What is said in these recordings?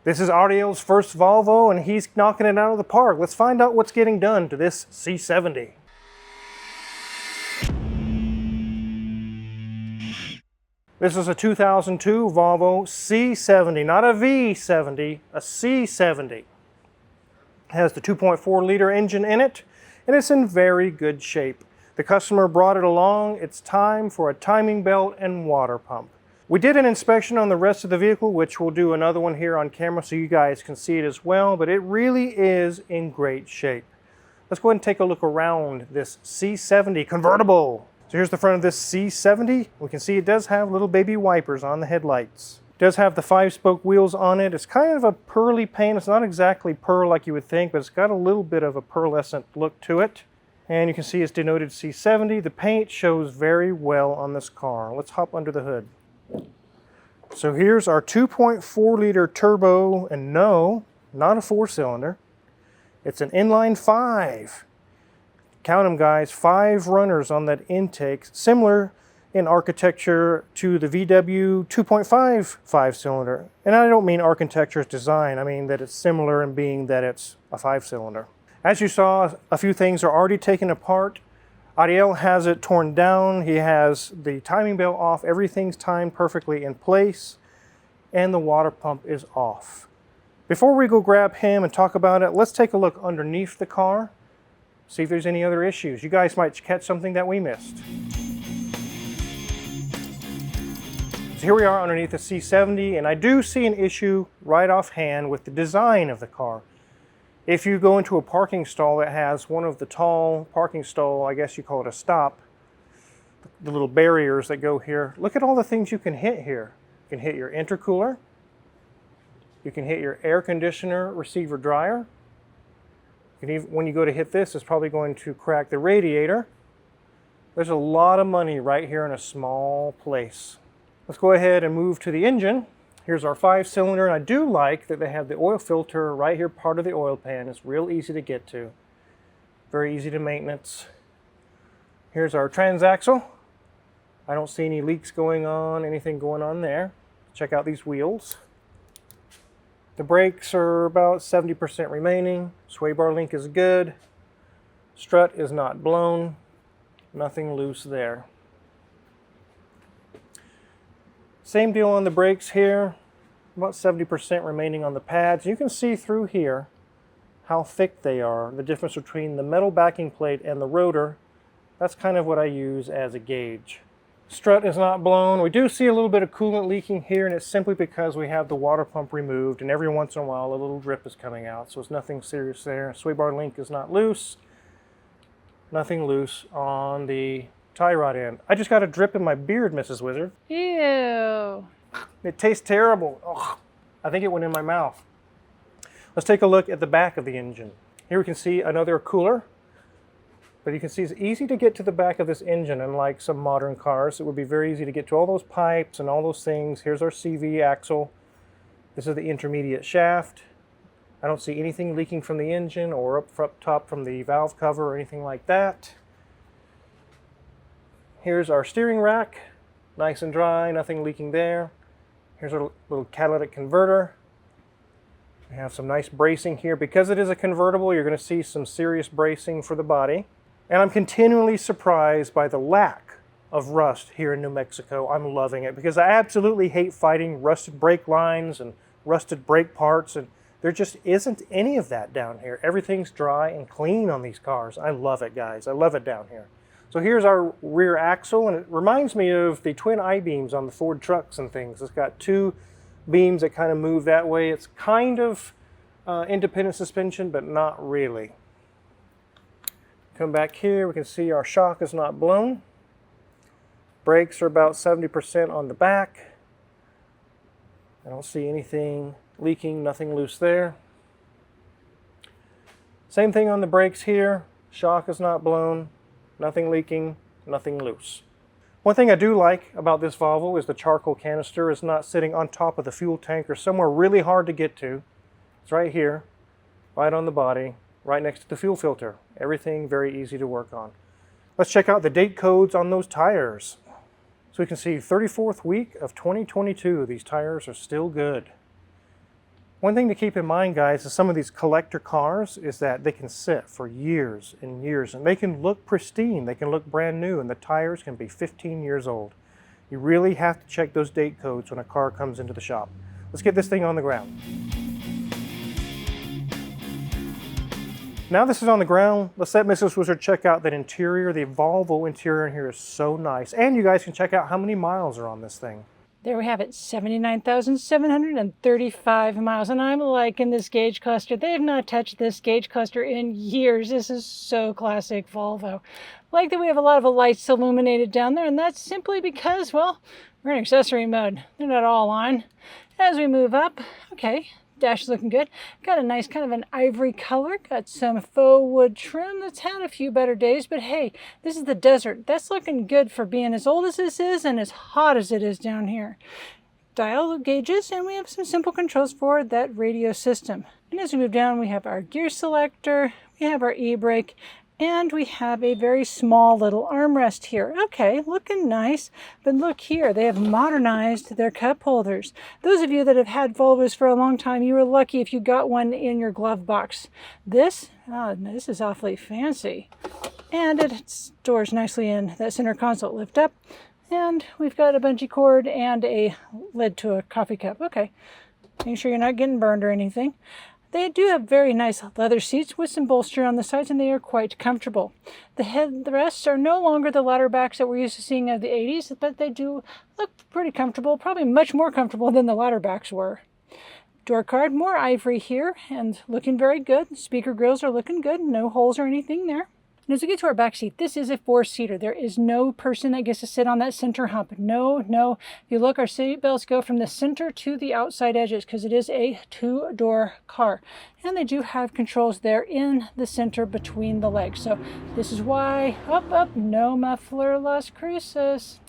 This is Ariel's first Volvo, and he's knocking it out of the park. Let's find out what's getting done to this C70. This is a 2002 Volvo C70, not a V70, a C70. It has the 2.4 liter engine in it, and it's in very good shape. The customer brought it along. It's time for a timing belt and water pump. We did an inspection on the rest of the vehicle, which we'll do another one here on camera so you guys can see it as well, but it really is in great shape. Let's go ahead and take a look around this C70 convertible. So here's the front of this C70. We can see it does have little baby wipers on the headlights. It does have the 5-spoke wheels on it. It's kind of a pearly paint. It's not exactly pearl like you would think, but it's got a little bit of a pearlescent look to it. And you can see it's denoted C70. The paint shows very well on this car. Let's hop under the hood. So here's our 2.4 liter turbo, and no, not a 4-cylinder. It's an inline 5. Count them, guys, 5 runners on that intake, similar in architecture to the VW 2.5 5-cylinder. And I don't mean architecture's design, I mean that it's similar in being that it's a 5-cylinder. As you saw, a few things are already taken apart. Ariel has it torn down. He has the timing belt off. Everything's timed perfectly in place, and the water pump is off. Before we go grab him and talk about it, let's take a look underneath the car, see if there's any other issues. You guys might catch something that we missed. So here we are underneath the C70, and I do see an issue right offhand with the design of the car. If you go into a parking stall that has one of the tall parking stall, I guess you call it a stop, the little barriers that go here, look at all the things you can hit here. You can hit your intercooler, you can hit your air conditioner receiver dryer. You can even, when you go to hit this, it's probably going to crack the radiator. There's a lot of money right here in a small place. Let's go ahead and move to the engine. Here's our 5-cylinder, and I do like that they have the oil filter right here, part of the oil pan. It's real easy to get to. Very easy to maintenance. Here's our transaxle. I don't see any leaks going on, anything going on there. Check out these wheels. The brakes are about 70% remaining. Sway bar link is good. Strut is not blown. Nothing loose there. Same deal on the brakes here, about 70% remaining on the pads. You can see through here how thick they are, the difference between the metal backing plate and the rotor. That's kind of what I use as a gauge. Strut is not blown. We do see a little bit of coolant leaking here, and it's simply because we have the water pump removed, and every once in a while a little drip is coming out, so it's nothing serious there. Sway bar link is not loose. Nothing loose on the tie rod end. I just got a drip in my beard, Mrs. Wizard. Ew. It tastes terrible. Ugh. I think it went in my mouth. Let's take a look at the back of the engine. Here we can see another cooler, but you can see it's easy to get to the back of this engine. Unlike some modern cars, it would be very easy to get to all those pipes and all those things. Here's our CV axle. This is the intermediate shaft. I don't see anything leaking from the engine or up top from the valve cover or anything like that. Here's our steering rack, nice and dry, nothing leaking there. Here's our little catalytic converter. We have some nice bracing here. Because it is a convertible, you're going to see some serious bracing for the body. And I'm continually surprised by the lack of rust here in New Mexico. I'm loving it because I absolutely hate fighting rusted brake lines and rusted brake parts, and there just isn't any of that down here. Everything's dry and clean on these cars. I love it, guys. I love it down here. So here's our rear axle, and it reminds me of the twin I-beams on the Ford trucks and things. It's got 2 beams that kind of move that way. It's kind of independent suspension, but not really. Come back here, we can see our shock is not blown. Brakes are about 70% on the back. I don't see anything leaking, nothing loose there. Same thing on the brakes here. Shock is not blown. Nothing leaking, nothing loose. One thing I do like about this Volvo is the charcoal canister is not sitting on top of the fuel tank or somewhere really hard to get to. It's right here, right on the body, right next to the fuel filter. Everything very easy to work on. Let's check out the date codes on those tires. So we can see 34th week of 2022. These tires are still good. One thing to keep in mind, guys, is some of these collector cars is that they can sit for years and years, and they can look pristine, they can look brand new, and the tires can be 15 years old. You really have to check those date codes when a car comes into the shop. Let's get this thing on the ground. Now this is on the ground, let's let Mrs. Wizard check out that interior. The Volvo interior in here is so nice. And you guys can check out how many miles are on this thing. There we have it, 79,735 miles. And I'm liking this gauge cluster. They have not touched this gauge cluster in years. This is so classic Volvo. Like that we have a lot of lights illuminated down there, and that's simply because, well, we're in accessory mode. They're not all on. As we move up, okay, dash is looking good. Got a nice kind of an ivory color. Got some faux wood trim that's had a few better days, but hey, this is the desert. That's looking good for being as old as this is and as hot as it is down here. Dial gauges, and we have some simple controls for that radio system. And as we move down, we have our gear selector, we have our e-brake, and we have a very small little armrest here. Okay, looking nice, but look here, they have modernized their cup holders. Those of you that have had Volvos for a long time, you were lucky if you got one in your glove box. This is awfully fancy. And it stores nicely in that center console. Lift up, and we've got a bungee cord and a lid to a coffee cup. Okay, make sure you're not getting burned or anything. They do have very nice leather seats with some bolster on the sides, and they are quite comfortable. The headrests are no longer the ladder backs that we're used to seeing of the 80s, but they do look pretty comfortable, probably much more comfortable than the ladder backs were. Door card, more ivory here, and looking very good. Speaker grills are looking good, no holes or anything there. And as we get to our back seat, this is a 4-seater. There is no person that gets to sit on that center hump. No. If you look, our seat belts go from the center to the outside edges because it is a 2-door car. And they do have controls there in the center between the legs. So this is why, up, no muffler, Las Cruces.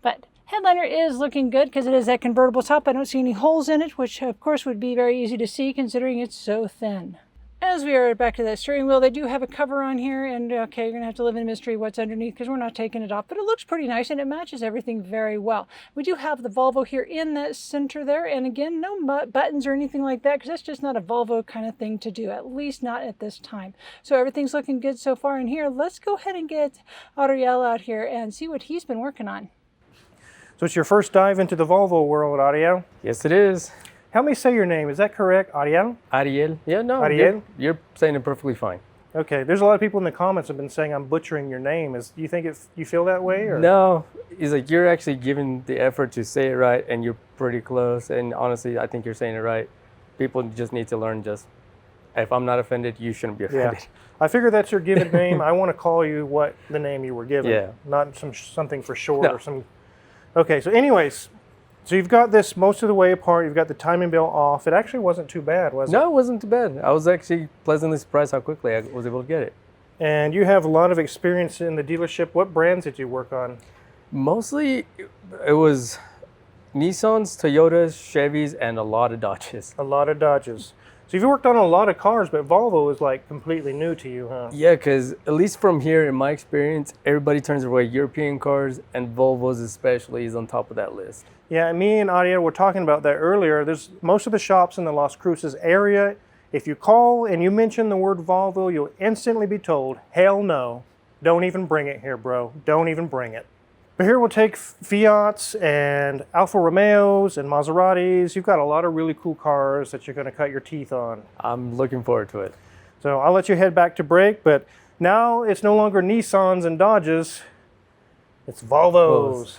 But headliner is looking good because it is that convertible top. I don't see any holes in it, which of course would be very easy to see considering it's so thin. As we are back to that steering wheel, they do have a cover on here, and okay, you're going to have to live in mystery what's underneath because we're not taking it off, but it looks pretty nice and it matches everything very well. We do have the Volvo here in that center there, and again, no buttons or anything like that because that's just not a Volvo kind of thing to do, at least not at this time. So everything's looking good so far in here. Let's go ahead and get Ariel out here and see what he's been working on. So it's your first dive into the Volvo world, Ariel? Yes, it is. Help me say your name. Is that correct? Ariel? Ariel. Yeah, no. Ariel? You're saying it perfectly fine. Okay. There's a lot of people in the comments have been saying I'm butchering your name. Do you think you feel that way? Or? No. It's like you're actually giving the effort to say it right, and you're pretty close. And honestly, I think you're saying it right. People just need to learn if I'm not offended, you shouldn't be offended. Yeah. I figure that's your given name. I want to call you what the name you were given. Yeah. Not something for short or some... Okay. So anyways... So you've got this most of the way apart, you've got the timing belt off. It actually wasn't too bad, was it? No, it wasn't too bad. I was actually pleasantly surprised how quickly I was able to get it. And you have a lot of experience in the dealership. What brands did you work on? Mostly, it was Nissans, Toyotas, Chevys, and a lot of Dodges. A lot of Dodges. So you've worked on a lot of cars, but Volvo is like completely new to you, huh? Yeah, because at least from here, in my experience, everybody turns away European cars, and Volvos especially is on top of that list. Yeah, and me and Ariel were talking about that earlier. There's most of the shops in the Las Cruces area. If you call and you mention the word Volvo, you'll instantly be told, hell no, don't even bring it here, bro. Don't even bring it. But here we'll take Fiats and Alfa Romeos and Maseratis. You've got a lot of really cool cars that you're going to cut your teeth on. I'm looking forward to it. So I'll let you head back to break, but now it's no longer Nissans and Dodges. It's Volvos.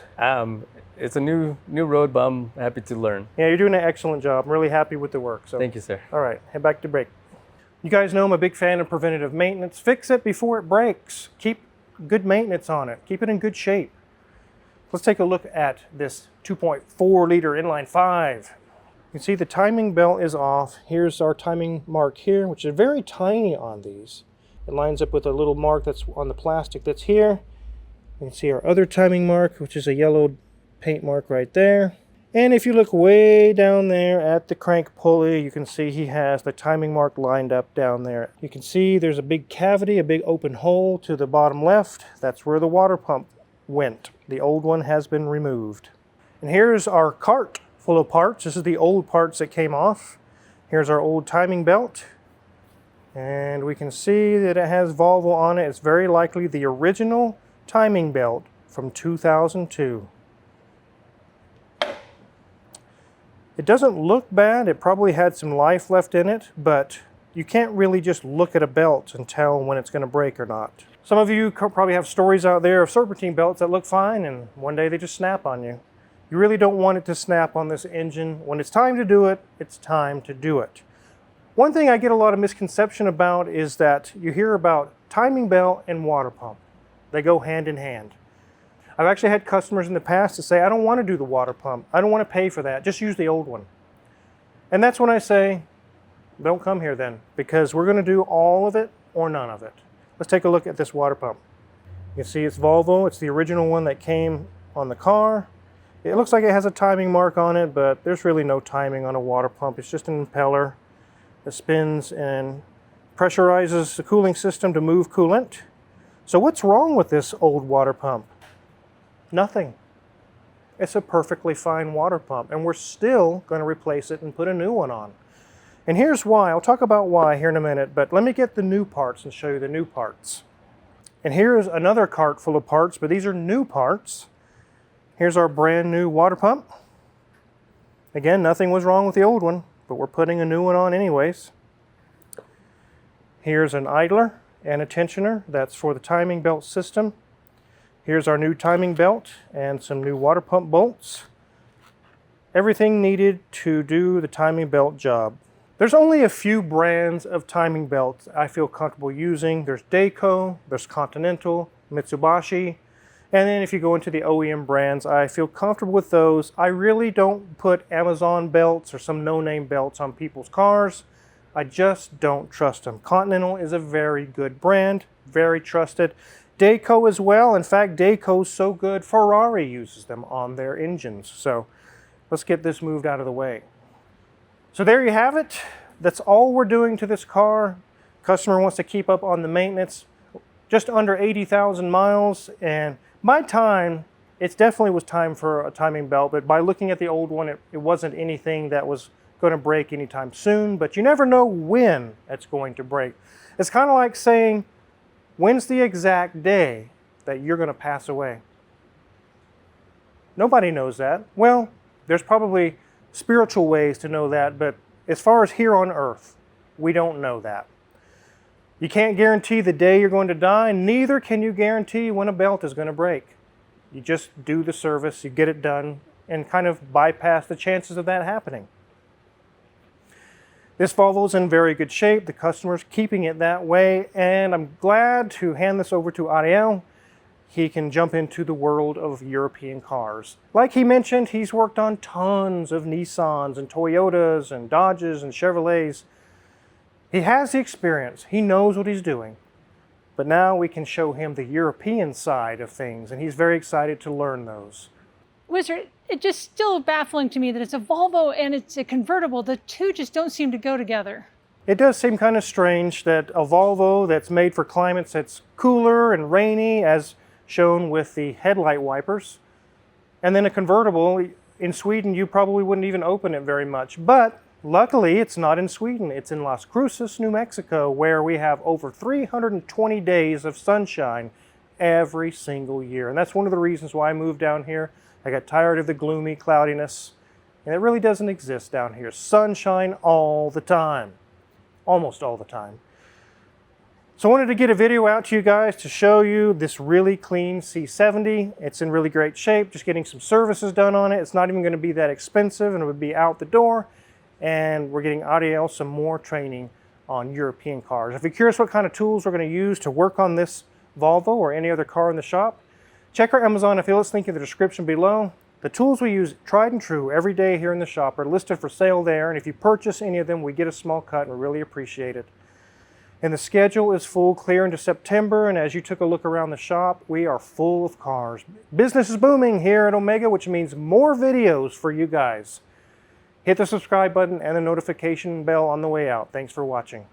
It's a new road, but I'm happy to learn. Yeah, you're doing an excellent job. I'm really happy with the work. So thank you, sir. All right, head back to break. You guys know I'm a big fan of preventative maintenance. Fix it before it breaks. Keep good maintenance on it. Keep it in good shape. Let's take a look at this 2.4 liter inline 5. You can see the timing belt is off. Here's our timing mark here, which is very tiny on these. It lines up with a little mark that's on the plastic that's here. You can see our other timing mark, which is a yellow paint mark right there. And if you look way down there at the crank pulley, you can see he has the timing mark lined up down there. You can see there's a big cavity, a big open hole to the bottom left. That's where the water pump went. The old one has been removed. And here's our cart full of parts. This is the old parts that came off. Here's our old timing belt. And we can see that it has Volvo on it. It's very likely the original timing belt from 2002. It doesn't look bad. It probably had some life left in it, but you can't really just look at a belt and tell when it's going to break or not. Some of you probably have stories out there of serpentine belts that look fine and one day they just snap on you. You really don't want it to snap on this engine. When it's time to do it, it's time to do it. One thing I get a lot of misconception about is that you hear about timing belt and water pump. They go hand in hand. I've actually had customers in the past to say, I don't want to do the water pump. I don't want to pay for that. Just use the old one. And that's when I say, don't come here then, because we're going to do all of it or none of it. Let's take a look at this water pump. You can see it's Volvo. It's the original one that came on the car. It looks like it has a timing mark on it, but there's really no timing on a water pump. It's just an impeller that spins and pressurizes the cooling system to move coolant. So what's wrong with this old water pump? Nothing. It's a perfectly fine water pump, and we're still going to replace it and put a new one on. And here's why. I'll talk about why here in a minute, but let me get the new parts and show you the new parts. And here's another cart full of parts, but these are new parts. Here's our brand new water pump. Again, nothing was wrong with the old one, but we're putting a new one on anyways. Here's an idler and a tensioner. That's for the timing belt system. Here's our new timing belt and some new water pump bolts. Everything needed to do the timing belt job. There's only a few brands of timing belts I feel comfortable using. There's Dayco, there's Continental, Mitsubishi, and then if you go into the OEM brands, I feel comfortable with those. I really don't put Amazon belts or some no-name belts on people's cars. I just don't trust them. Continental is a very good brand, very trusted. Dayco as well. In fact, Dayco's so good, Ferrari uses them on their engines. So let's get this moved out of the way. So there you have it. That's all we're doing to this car. Customer wants to keep up on the maintenance. Just under 80,000 miles. And by time, it definitely was time for a timing belt. But by looking at the old one, it wasn't anything that was going to break anytime soon. But you never know when it's going to break. It's kind of like saying, when's the exact day that you're going to pass away? Nobody knows that. Well, there's probably spiritual ways to know that, but as far as here on earth, we don't know that. You can't guarantee the day you're going to die, neither can you guarantee when a belt is going to break. You just do the service, you get it done, and kind of bypass the chances of that happening. This Volvo is in very good shape. The customer's keeping it that way, and I'm glad to hand this over to Ariel. He can jump into the world of European cars. Like he mentioned, he's worked on tons of Nissans and Toyotas and Dodges and Chevrolets. He has the experience. He knows what he's doing. But now we can show him the European side of things, and he's very excited to learn those. Wizard, it's just still baffling to me that it's a Volvo and it's a convertible. The two just don't seem to go together. It does seem kind of strange that a Volvo that's made for climates that's cooler and rainy, as shown with the headlight wipers, and then a convertible. In Sweden, you probably wouldn't even open it very much. But luckily, it's not in Sweden. It's in Las Cruces, New Mexico, where we have over 320 days of sunshine every single year. And that's one of the reasons why I moved down here. I got tired of the gloomy cloudiness, and it really doesn't exist down here. Sunshine all the time, almost all the time. So I wanted to get a video out to you guys to show you this really clean C70. It's in really great shape, just getting some services done on it. It's not even going to be that expensive, and it would be out the door. And we're getting Ariel some more training on European cars. If you're curious what kind of tools we're going to use to work on this Volvo or any other car in the shop, check our Amazon affiliates link in the description below. The tools we use, tried and true, every day here in the shop are listed for sale there. And if you purchase any of them, we get a small cut, and we really appreciate it. And the schedule is full, clear into September. And as you took a look around the shop, we are full of cars. Business is booming here at Omega, which means more videos for you guys. Hit the subscribe button and the notification bell on the way out. Thanks for watching.